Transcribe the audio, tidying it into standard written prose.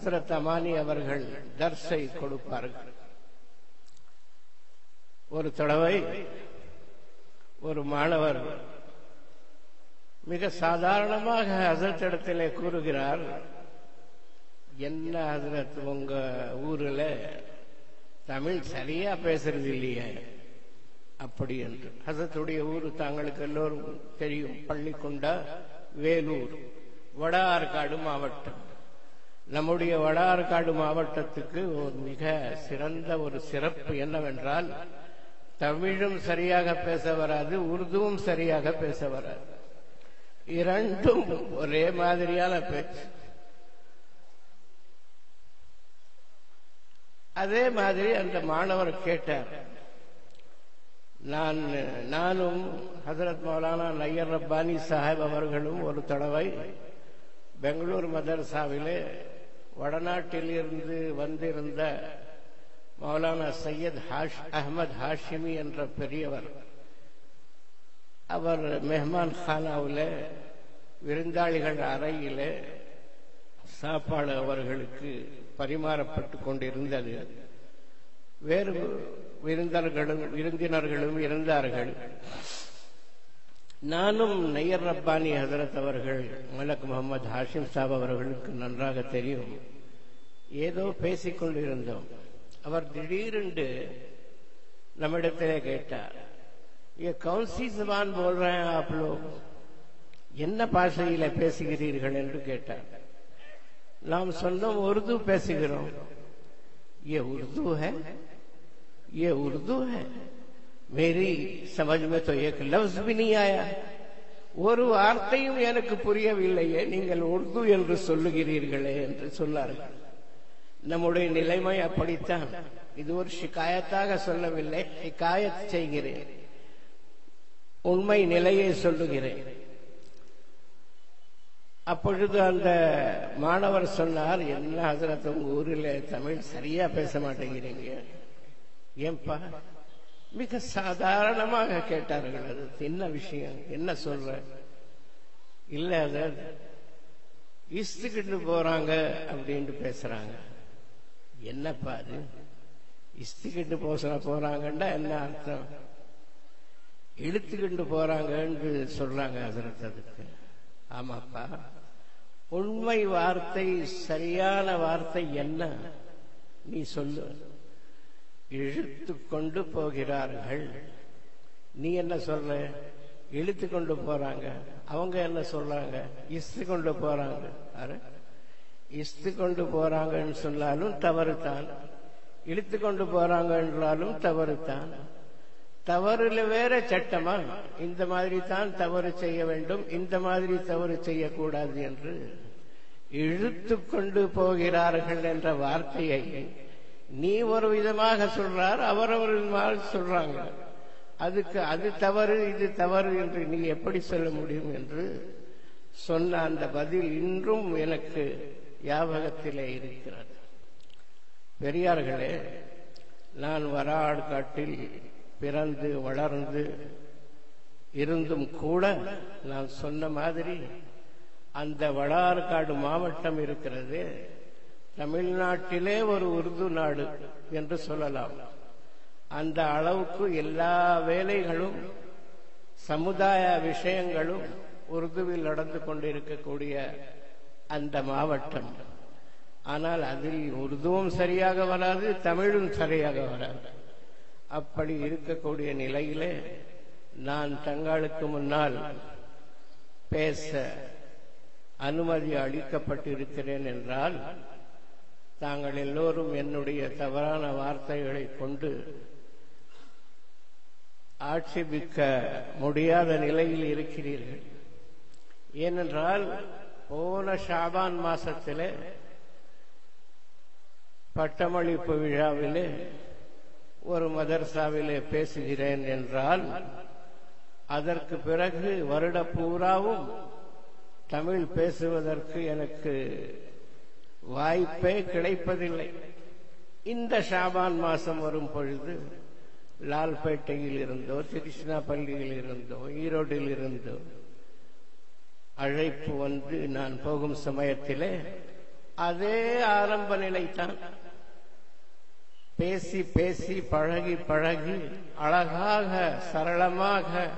ஹஸ்ரத் அமானி அவர்கள் தர்ஸை கொடுப்பார்கள். ஒரு தடவை ஒரு மாணவர் மிக சாதாரணமாக ஹஸ்ரத் இடத்திலே கூறுகிறார், என்ன ஹஸ்ரத் உங்க ஊர்ல தமிழ் சரியா பேசுறது இல்லையே அப்படி என்று. ஹஸ்ரத்துடைய ஊர் தாங்களுக்கு எல்லோரும் தெரியும், பள்ளிக்கொண்டா, வேலூர், வட ஆற்காடு மாவட்டம். நம்முடைய வட ஆற்காடு மாவட்டத்துக்கு மிக சிறந்த ஒரு சிறப்பு என்னவென்றால், தமிழும் சரியாக பேச வராது, உருதுவும் சரியாக பேச வராது, இரண்டும் ஒரே மாதிரியான பேச்சு. அதே மாதிரி அந்த மாணவர் கேட்டார், நானும் ஹஜரத் மௌலானா நையர் ரப்பானி சாஹிப் அவர்களும் ஒரு தடவை பெங்களூர் மதரசாவிலே வடநாட்டில் இருந்து வந்திருந்த மௌலானா சையத் அஹமத் ஹாஷிமி என்ற பெரியவர், அவர் மெஹமான் கானாவில் விருந்தாளிகள் அறையிலே சாப்பாடு அவர்களுக்கு பரிமாறப்பட்டு கொண்டிருந்தது. வேறு விருந்தினர்களும் இருந்தார்கள். நானும் நையர் ரப்பானி ஹசரத் அவர்கள், மலக் முகமது ஹாஷிம் சாப் அவர்களுக்கு நன்றாக தெரியும், ஏதோ பேசிக் கொண்டிருந்தோம். அவர் திடீரென்று நம்மிடத்திலே கேட்டார், ये कौन सी जबान बोल रहे हैं आप लोग, என்ன பாஷையில பேசுகிறீர்கள் என்று கேட்டார். நாம் சொன்னோம், உருது பேசுகிறோம். ये उर्दू है, ये उर्दू है, मेरी समझ में तो एक लफ्ज भी नहीं आया, ஒரு வார்த்தையும் எனக்கு புரியவில்லையே, நீங்கள் உருது என்று சொல்லுகிறீர்களே என்று சொன்னார்கள். நம்முடைய நிலைமை அப்படித்தான். இது ஒரு ஷிகாயத்தாக சொல்லவில்லை, ஹிகாயத் செய்கிறேன், உண்மை நிலையை சொல்லுகிறேன். அப்பொழுது அந்த மாணவர் சொன்னார், என்ன ஹசரத் உங்க ஊரில் தமிழ் சரியா பேச மாட்டேங்கிறீங்க, ஏன்பா? மிக சாதாரணமாக கேட்டார்கள். அது என்ன விஷயம், என்ன சொல்ற? இல்ல அத இஸ்துக்கிட்டு போறாங்க அப்படின்னு பேசுறாங்க. என்னப்பா அது இஸ்துக்கிட்டு போறாங்கன்னா என்ன அர்த்தம்? இழுத்துக்கிட்டு போறாங்கன்னு சொல்றாங்க ஹசரத். அதுக்கு ஆமாப்பா, உண்மை வார்த்தை, சரியான வார்த்தை என்ன நீ சொல்லு. இழுத்து கொண்டு போகிறார்கள். நீ என்ன சொல்ற? இழுத்து கொண்டு போறாங்க. அவங்க என்ன சொல்றாங்க? இஸ்து கொண்டு போறாங்க. இஸ்து கொண்டு போறாங்கன்னு சொன்னாலும் தவறுதான், இழுத்து கொண்டு போறாங்க என்றாலும் தவறுதான். தவறுல வேற சட்டமா? இந்த மாதிரி தான் தவறு செய்ய வேண்டும், இந்த மாதிரி தவறு செய்யக்கூடாது என்று இழுத்து கொண்டு போகிறார்கள் என்ற வார்த்தையை நீ ஒரு விதமாக சொல்றார், அவர் ஒரு விதமாக சொல்றாங்க. அதுக்கு அது தவறு, இது தவறு என்று நீ எப்படி சொல்ல முடியும் என்று சொன்ன அந்த பதில் இன்றும் எனக்கு ஞாபகத்திலே இருக்கிறது. பெரியார்களே, நான் வராட்காட்டில் பிறந்து வளர்ந்து இருந்தும் கூட நான் சொன்ன மாதிரி அந்த வடார்காடு மாவட்டம் இருக்கிறது, தமிழ்நாட்டிலே ஒரு உருது நாடு என்று சொல்லலாம். அந்த அளவுக்கு எல்லா வேலைகளும், சமுதாய விஷயங்களும் உருதுவில் நடந்து கொண்டிருக்கக்கூடிய அந்த மாவட்டம். ஆனால் அதில் உருதுவும் சரியாக வராது, தமிழும் சரியாக வராது. அப்படி இருக்கக்கூடிய நிலையிலே நான் தங்களுக்கு முன்னால் பேச அனுமதி அளிக்கப்பட்டிருக்கிறேன் என்றால், தாங்கள் எல்லோரும் என்னுடைய தவறான வார்த்தைகளை கொண்டு ஆட்சேபிக்க முடியாத நிலையில் இருக்கிறீர்கள். ஏனென்றால் போன ஷாபான் மாசத்திலே பட்டமளிப்பு விழாவிலே ஒரு மதரசாவிலே பேசுகிறேன் என்றால், அதற்கு பிறகு வருட பூராவும் தமிழ் பேசுவதற்கு எனக்கு வாய்ப்பே கிடைப்பதில்லை. இந்த ஷாபான் மாசம் வரும் பொழுது லால்பேட்டையில் இருந்தோ, திருச்சினாப்பள்ளியில் இருந்தோ, ஈரோட்டில் இருந்தோ அழைப்பு வந்து நான் போகும் சமயத்திலே அதே ஆரம்ப நிலைத்தான். பேசி பேசி பழகி பழகி அழகாக சரளமாக